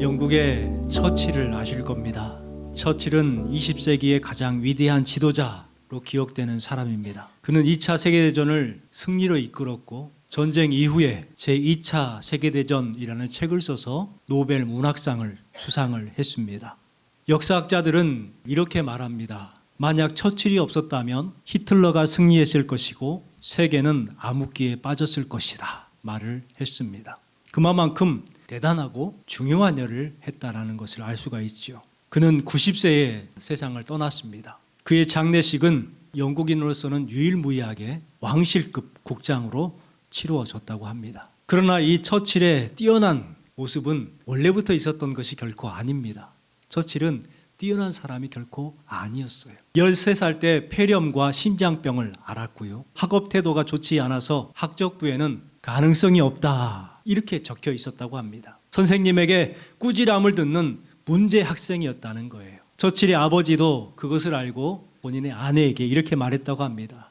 영국의 처칠을 아실 겁니다. 처칠은 20세기의 가장 위대한 지도자로 기억되는 사람입니다. 그는 2차 세계대전을 승리로 이끌었고 전쟁 이후에 제2차 세계대전이라는 책을 써서 노벨 문학상을 수상을 했습니다. 역사학자들은 이렇게 말합니다. 만약 처칠이 없었다면 히틀러가 승리했을 것이고 세계는 암흑기에 빠졌을 것이다 말을 했습니다. 그만큼 대단하고 중요한 일을 했다라는 것을 알 수가 있죠. 그는 90세에 세상을 떠났습니다. 그의 장례식은 영국인으로서는 유일무이하게 왕실급 국장으로 치루어졌다고 합니다. 그러나 이 처칠의 뛰어난 모습은 원래부터 있었던 것이 결코 아닙니다. 처칠은 뛰어난 사람이 결코 아니었어요. 13살 때 폐렴과 심장병을 앓았고요. 학업 태도가 좋지 않아서 학적부에는 가능성이 없다 이렇게 적혀 있었다고 합니다. 선생님에게 꾸지람을 듣는 문제 학생이었다는 거예요. 처칠의 아버지도 그것을 알고 본인의 아내에게 이렇게 말했다고 합니다.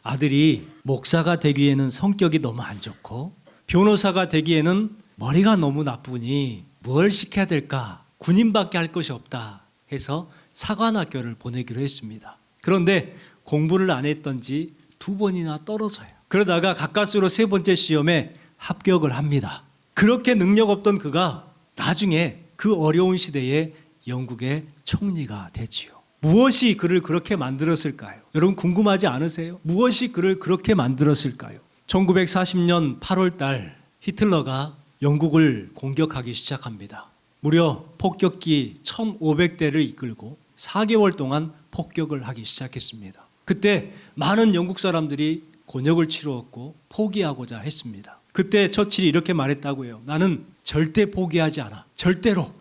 아들이 목사가 되기에는 성격이 너무 안 좋고 변호사가 되기에는 머리가 너무 나쁘니 뭘 시켜야 될까? 군인밖에 할 것이 없다 해서 사관학교를 보내기로 했습니다. 그런데 공부를 안 했던지 2번이나 떨어져요. 그러다가 가까스로 3번째 시험에 합격을 합니다. 그렇게 능력 없던 그가 나중에 그 어려운 시대에 영국의 총리가 되지요. 무엇이 그를 그렇게 만들었을까요? 여러분 궁금하지 않으세요? 무엇이 그를 그렇게 만들었을까요? 1940년 8월 달 히틀러가 영국을 공격하기 시작합니다. 무려 폭격기 1,500대를 이끌고 4개월 동안 폭격을 하기 시작했습니다. 그때 많은 영국 사람들이 곤욕을 치루었고 포기하고자 했습니다. 그때 처칠이 이렇게 말했다고요. 나는 절대 포기하지 않아. 절대로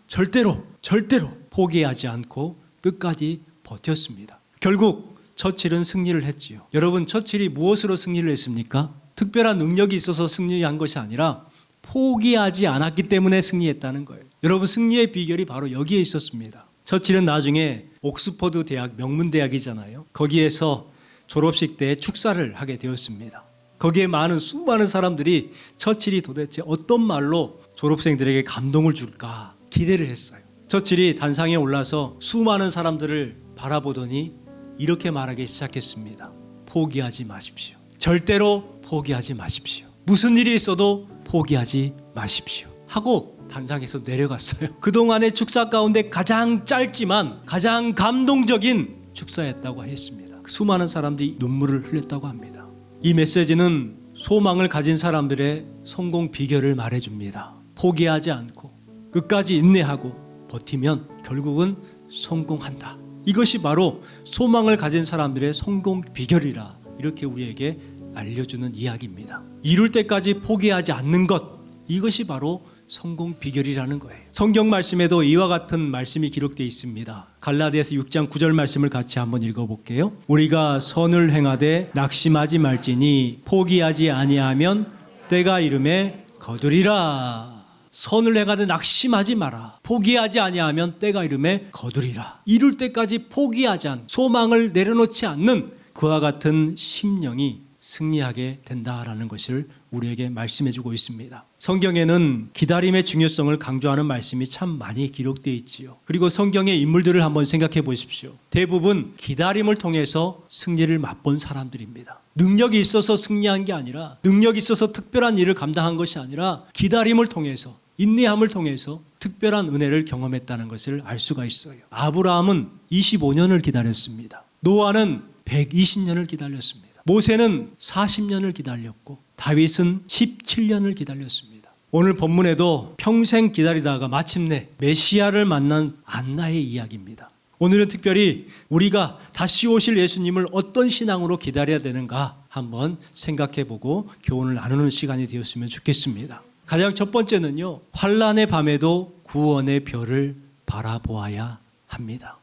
포기하지 않고 끝까지 버텼습니다. 결국 처칠은 승리를 했지요. 여러분 처칠이 무엇으로 승리를 했습니까? 특별한 능력이 있어서 승리한 것이 아니라 포기하지 않았기 때문에 승리했다는 거예요. 여러분 승리의 비결이 바로 여기에 있었습니다. 처칠은 나중에 옥스퍼드 대학 명문대학이잖아요. 거기에서 졸업식 때 축사를 하게 되었습니다. 거기에 수많은 사람들이 처칠이 도대체 어떤 말로 졸업생들에게 감동을 줄까 기대를 했어요. 처칠이 단상에 올라서 수많은 사람들을 바라보더니 이렇게 말하기 시작했습니다. 포기하지 마십시오. 절대로 포기하지 마십시오. 무슨 일이 있어도 포기하지 마십시오. 하고 단상에서 내려갔어요. 그동안의 축사 가운데 가장 짧지만 가장 감동적인 축사였다고 했습니다. 수많은 사람들이 눈물을 흘렸다고 합니다. 이 메시지는 소망을 가진 사람들의 성공 비결을 말해줍니다. 포기하지 않고 끝까지 인내하고 버티면 결국은 성공한다. 이것이 바로 소망을 가진 사람들의 성공 비결이라 이렇게 우리에게 알려주는 이야기입니다. 이룰 때까지 포기하지 않는 것, 이것이 바로 성공 비결이라는 거예요. 성경 말씀에도 이와 같은 말씀이 기록되어 있습니다. 갈라디아서 6장 9절 말씀을 같이 한번 읽어볼게요. 우리가 선을 행하되 낙심하지 말지니 포기하지 아니하면 때가 이름에 거두리라. 선을 행하되 낙심하지 마라. 포기하지 아니하면 때가 이름에 거두리라. 이룰 때까지 포기하지 않는, 소망을 내려놓지 않는 그와 같은 심령이 승리하게 된다라는 것을 우리에게 말씀해주고 있습니다. 성경에는 기다림의 중요성을 강조하는 말씀이 참 많이 기록되어 있지요. 그리고 성경의 인물들을 한번 생각해 보십시오. 대부분 기다림을 통해서 승리를 맛본 사람들입니다. 능력이 있어서 승리한 게 아니라, 능력이 있어서 특별한 일을 감당한 것이 아니라 기다림을 통해서, 인내함을 통해서 특별한 은혜를 경험했다는 것을 알 수가 있어요. 아브라함은 25년을 기다렸습니다. 노아는 120년을 기다렸습니다. 모세는 40년을 기다렸고 다윗은 17년을 기다렸습니다. 오늘 본문에도 평생 기다리다가 마침내 메시아를 만난 안나의 이야기입니다. 오늘은 특별히 우리가 다시 오실 예수님을 어떤 신앙으로 기다려야 되는가 한번 생각해보고 교훈을 나누는 시간이 되었으면 좋겠습니다. 가장 첫 번째는요, 환난의 밤에도 구원의 별을 바라보아야 합니다.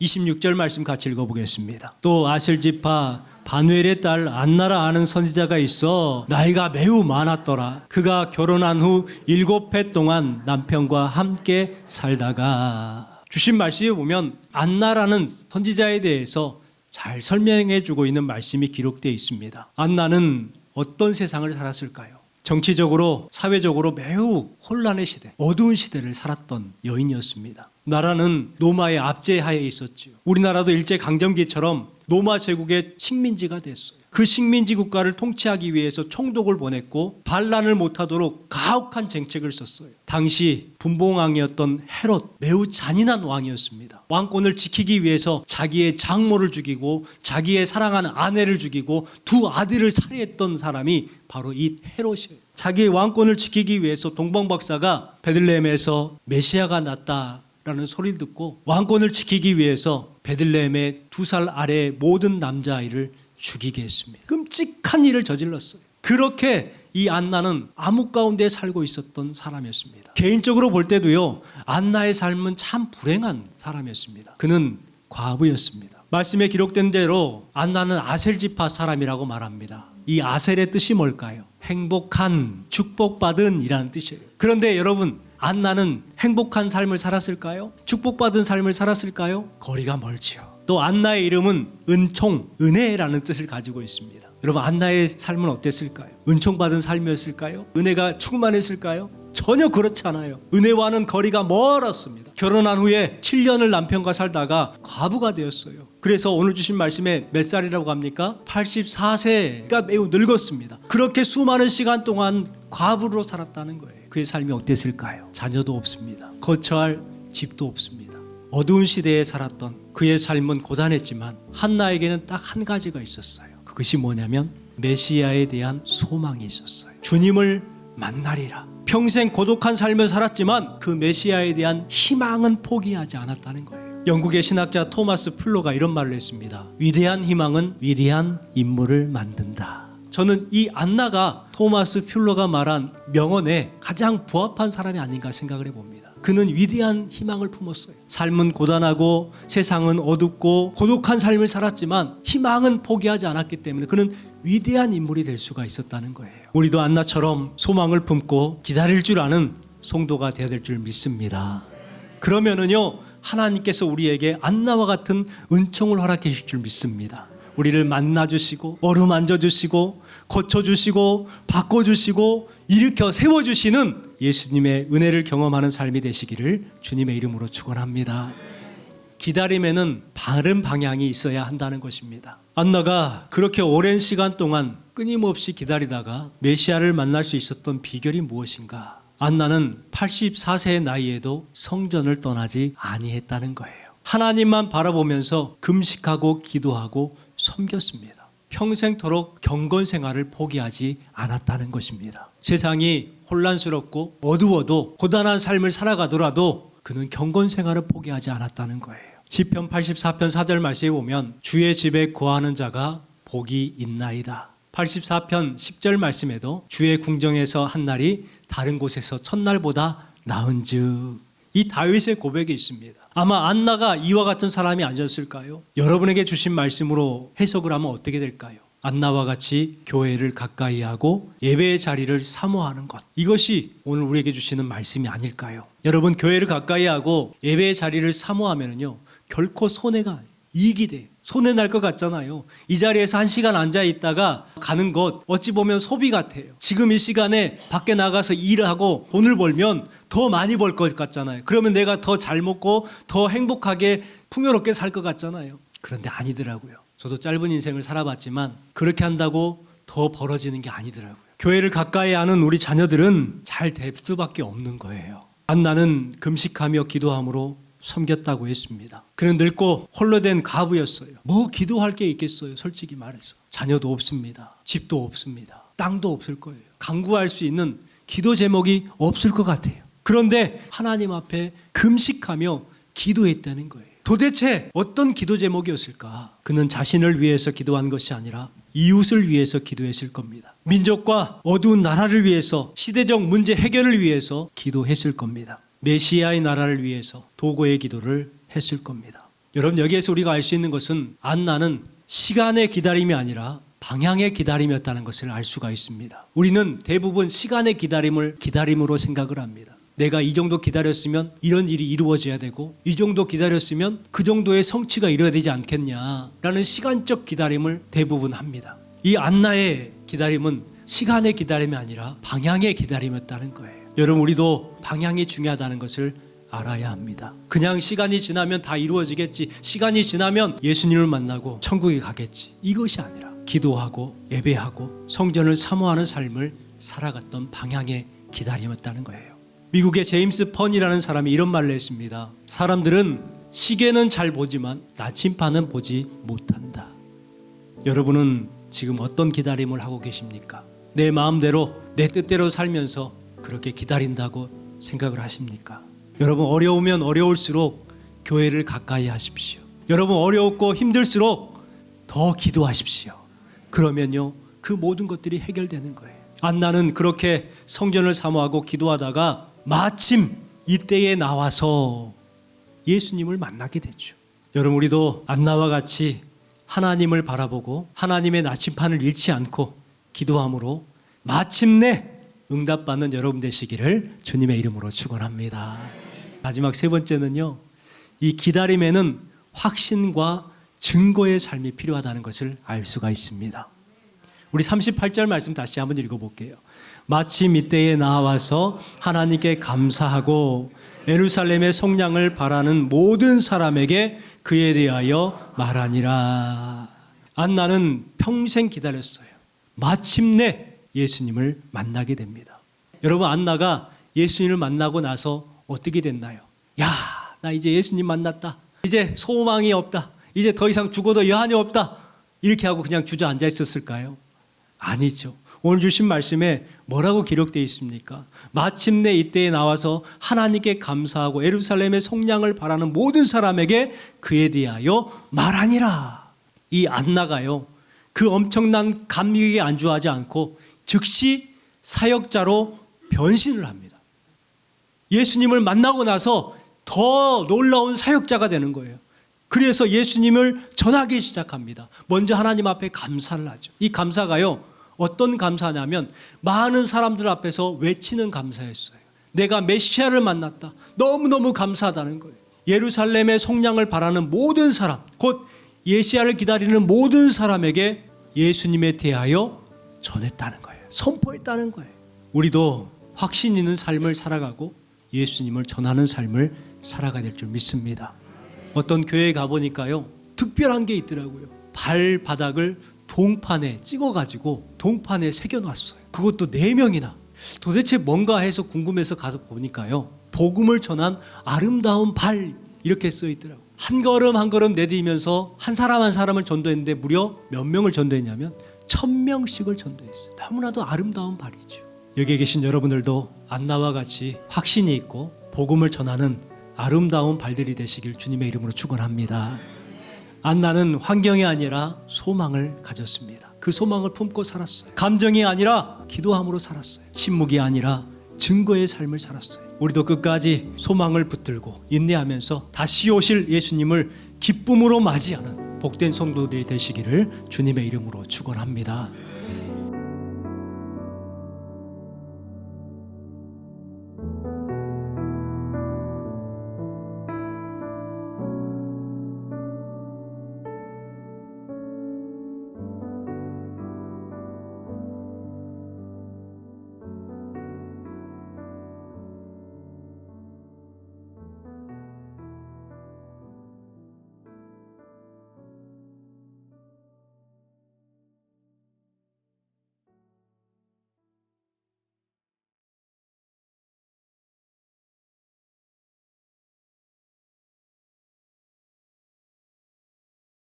26절 말씀 같이 읽어보겠습니다. 또 아셀 지파 바누엘의 딸 안나라 아는 선지자가 있어 나이가 매우 많았더라. 그가 결혼한 후 7해 동안 남편과 함께 살다가, 주신 말씀에 보면 안나라는 선지자에 대해서 잘 설명해 주고 있는 말씀이 기록되어 있습니다. 안나는 어떤 세상을 살았을까요? 정치적으로 사회적으로 매우 혼란의 시대, 어두운 시대를 살았던 여인이었습니다. 나라는 노마의 압제하에 있었지요. 우리나라도 일제강점기처럼 노마 제국의 식민지가 됐어요. 그 식민지 국가를 통치하기 위해서 총독을 보냈고 반란을 못하도록 가혹한 정책을 썼어요. 당시 분봉왕이었던 헤롯, 매우 잔인한 왕이었습니다. 왕권을 지키기 위해서 자기의 장모를 죽이고 자기의 사랑하는 아내를 죽이고 두 아들을 살해했던 사람이 바로 이 헤롯이에요. 자기의 왕권을 지키기 위해서 동방박사가 베들레헴에서 메시아가 났다라는 소리를 듣고 왕권을 지키기 위해서 베들레헴의 2살 아래의 모든 남자아이를 죽이게 했습니다. 끔찍한 일을 저질렀어요. 그렇게 이 안나는 암흑 가운데 살고 있었던 사람이었습니다. 개인적으로 볼 때도요, 안나의 삶은 참 불행한 사람이었습니다. 그는 과부였습니다. 말씀에 기록된 대로 안나는 아셀지파 사람이라고 말합니다. 이 아셀의 뜻이 뭘까요? 행복한, 축복받은 이라는 뜻이에요. 그런데 여러분, 안나는 행복한 삶을 살았을까요? 축복받은 삶을 살았을까요? 거리가 멀지요. 또 안나의 이름은 은총, 은혜라는 뜻을 가지고 있습니다. 여러분, 안나의 삶은 어땠을까요? 은총받은 삶이었을까요? 은혜가 충만했을까요? 전혀 그렇지 않아요. 은혜와는 거리가 멀었습니다. 결혼한 후에 7년을 남편과 살다가 과부가 되었어요. 그래서 오늘 주신 말씀에 몇 살이라고 합니까? 84세가 매우 늙었습니다. 그렇게 수많은 시간 동안 과부로 살았다는 거예요. 그의 삶이 어땠을까요? 자녀도 없습니다. 거처할 집도 없습니다. 어두운 시대에 살았던 그의 삶은 고단했지만 한나에게는 딱 한 가지가 있었어요. 그것이 뭐냐면 메시아에 대한 소망이 있었어요. 주님을 만나리라. 평생 고독한 삶을 살았지만 그 메시아에 대한 희망은 포기하지 않았다는 거예요. 영국의 신학자 토마스 플로가 이런 말을 했습니다. 위대한 희망은 위대한 인물을 만든다. 저는 이 안나가 토마스 플로가 말한 명언에 가장 부합한 사람이 아닌가 생각을 해봅니다. 그는 위대한 희망을 품었어요. 삶은 고단하고 세상은 어둡고 고독한 삶을 살았지만 희망은 포기하지 않았기 때문에 그는 위대한 인물이 될 수가 있었다는 거예요. 우리도 안나처럼 소망을 품고 기다릴 줄 아는 성도가 되어야 될 줄 믿습니다. 그러면은요, 하나님께서 우리에게 안나와 같은 은총을 허락해 주실 줄 믿습니다. 우리를 만나주시고 어루만져주시고 고쳐주시고 바꿔주시고 일으켜 세워주시는 예수님의 은혜를 경험하는 삶이 되시기를 주님의 이름으로 축원합니다. 기다림에는 바른 방향이 있어야 한다는 것입니다. 안나가 그렇게 오랜 시간 동안 끊임없이 기다리다가 메시아를 만날 수 있었던 비결이 무엇인가? 안나는 84세의 나이에도 성전을 떠나지 아니했다는 거예요. 하나님만 바라보면서 금식하고 기도하고 섬겼습니다. 평생토록 경건 생활을 포기하지 않았다는 것입니다. 세상이 혼란스럽고 어두워도 고단한 삶을 살아가더라도 그는 경건 생활을 포기하지 않았다는 거예요. 시편 84편 4절 말씀에 보면 주의 집에 거하는 자가 복이 있나이다. 84편 10절 말씀에도 주의 궁정에서 한 날이 다른 곳에서 첫날보다 나은즉. 이 다윗의 고백이 있습니다. 아마 안나가 이와 같은 사람이 아니었을까요? 여러분에게 주신 말씀으로 해석을 하면 어떻게 될까요? 안나와 같이 교회를 가까이 하고 예배의 자리를 사모하는 것, 이것이 오늘 우리에게 주시는 말씀이 아닐까요? 여러분, 교회를 가까이 하고 예배의 자리를 사모하면요, 결코 손해가 이익이 돼요. 손해 날 것 같잖아요. 이 자리에서 1시간 앉아 있다가 가는 것 어찌 보면 소비 같아요. 지금 이 시간에 밖에 나가서 일을 하고 돈을 벌면 더 많이 벌 것 같잖아요. 그러면 내가 더 잘 먹고 더 행복하게 풍요롭게 살 것 같잖아요. 그런데 아니더라고요. 저도 짧은 인생을 살아봤지만 그렇게 한다고 더 벌어지는 게 아니더라고요. 교회를 가까이 하는 우리 자녀들은 잘 될 수밖에 없는 거예요. 안나는 금식하며 기도함으로 섬겼다고 했습니다. 그는 늙고 홀로 된 과부였어요. 뭐 기도할 게 있겠어요, 솔직히 말해서. 자녀도 없습니다. 집도 없습니다. 땅도 없을 거예요. 간구할 수 있는 기도 제목이 없을 것 같아요. 그런데 하나님 앞에 금식하며 기도했다는 거예요. 도대체 어떤 기도 제목이었을까? 그는 자신을 위해서 기도한 것이 아니라 이웃을 위해서 기도했을 겁니다. 민족과 어두운 나라를 위해서, 시대적 문제 해결을 위해서 기도했을 겁니다. 메시아의 나라를 위해서 도고의 기도를 했을 겁니다. 여러분, 여기에서 우리가 알 수 있는 것은 안나는 시간의 기다림이 아니라 방향의 기다림이었다는 것을 알 수가 있습니다. 우리는 대부분 시간의 기다림을 기다림으로 생각을 합니다. 내가 이 정도 기다렸으면 이런 일이 이루어져야 되고 이 정도 기다렸으면 그 정도의 성취가 이루어야 되지 않겠냐라는 시간적 기다림을 대부분 합니다. 이 안나의 기다림은 시간의 기다림이 아니라 방향의 기다림이었다는 거예요. 여러분, 우리도 방향이 중요하다는 것을 알아야 합니다. 그냥 시간이 지나면 다 이루어지겠지, 시간이 지나면 예수님을 만나고 천국에 가겠지, 이것이 아니라 기도하고 예배하고 성전을 사모하는 삶을 살아갔던 방향의 기다림이었다는 거예요. 미국의 제임스 펀이라는 사람이 이런 말을 했습니다. 사람들은 시계는 잘 보지만 나침판은 보지 못한다. 여러분은 지금 어떤 기다림을 하고 계십니까? 내 마음대로 내 뜻대로 살면서 그렇게 기다린다고 생각을 하십니까? 여러분, 어려우면 어려울수록 교회를 가까이 하십시오. 여러분, 어려웠고 힘들수록 더 기도하십시오. 그러면요, 그 모든 것들이 해결되는 거예요. 안나는 그렇게 성전을 사모하고 기도하다가 마침 이때에 나와서 예수님을 만나게 됐죠. 여러분, 우리도 안나와 같이 하나님을 바라보고 하나님의 나침판을 잃지 않고 기도함으로 마침내 응답받는 여러분 되시기를 주님의 이름으로 축원합니다. 마지막 세 번째는요, 이 기다림에는 확신과 증거의 삶이 필요하다는 것을 알 수가 있습니다. 우리 38절 말씀 다시 한번 읽어볼게요. 마침 이때에 나와서 하나님께 감사하고 예루살렘의 속량을 바라는 모든 사람에게 그에 대하여 말하니라. 안나는 평생 기다렸어요. 마침내 예수님을 만나게 됩니다. 여러분, 안나가 예수님을 만나고 나서 어떻게 됐나요? 야, 나 이제 예수님 만났다. 이제 소망이 없다. 이제 더 이상 죽어도 여한이 없다. 이렇게 하고 그냥 주저앉아 있었을까요? 아니죠. 오늘 주신 말씀에 뭐라고 기록되어 있습니까? 마침내 이때에 나와서 하나님께 감사하고 예루살렘의 속량을 바라는 모든 사람에게 그에 대하여 말하니라. 이 안나가요, 그 엄청난 감격에 안주하지 않고 즉시 사역자로 변신을 합니다. 예수님을 만나고 나서 더 놀라운 사역자가 되는 거예요. 그래서 예수님을 전하기 시작합니다. 먼저 하나님 앞에 감사를 하죠. 이 감사가요, 어떤 감사냐면 많은 사람들 앞에서 외치는 감사였어요. 내가 메시아를 만났다. 너무너무 감사하다는 거예요. 예루살렘의 속량을 바라는 모든 사람, 곧 예시아를 기다리는 모든 사람에게 예수님에 대하여 전했다는 거예요. 선포했다는 거예요. 우리도 확신 있는 삶을 살아가고 예수님을 전하는 삶을 살아가야 될 줄 믿습니다. 어떤 교회에 가보니까요, 특별한 게 있더라고요. 발바닥을 동판에 찍어가지고 동판에 새겨놨어요. 그것도 4명이나. 도대체 뭔가 해서 궁금해서 가서 보니까요, 복음을 전한 아름다운 발, 이렇게 써있더라고요. 한 걸음 한 걸음 내디디면서 한 사람 한 사람을 전도했는데 무려 몇 명을 전도했냐면 1000명씩을 전도했어요. 너무나도 아름다운 발이죠. 여기에 계신 여러분들도 안나와 같이 확신이 있고 복음을 전하는 아름다운 발들이 되시길 주님의 이름으로 축원합니다. 안나는 환경이 아니라 소망을 가졌습니다. 그 소망을 품고 살았어요. 감정이 아니라 기도함으로 살았어요. 침묵이 아니라 증거의 삶을 살았어요. 우리도 끝까지 소망을 붙들고 인내하면서 다시 오실 예수님을 기쁨으로 맞이하는 복된 성도들이 되시기를 주님의 이름으로 축원합니다.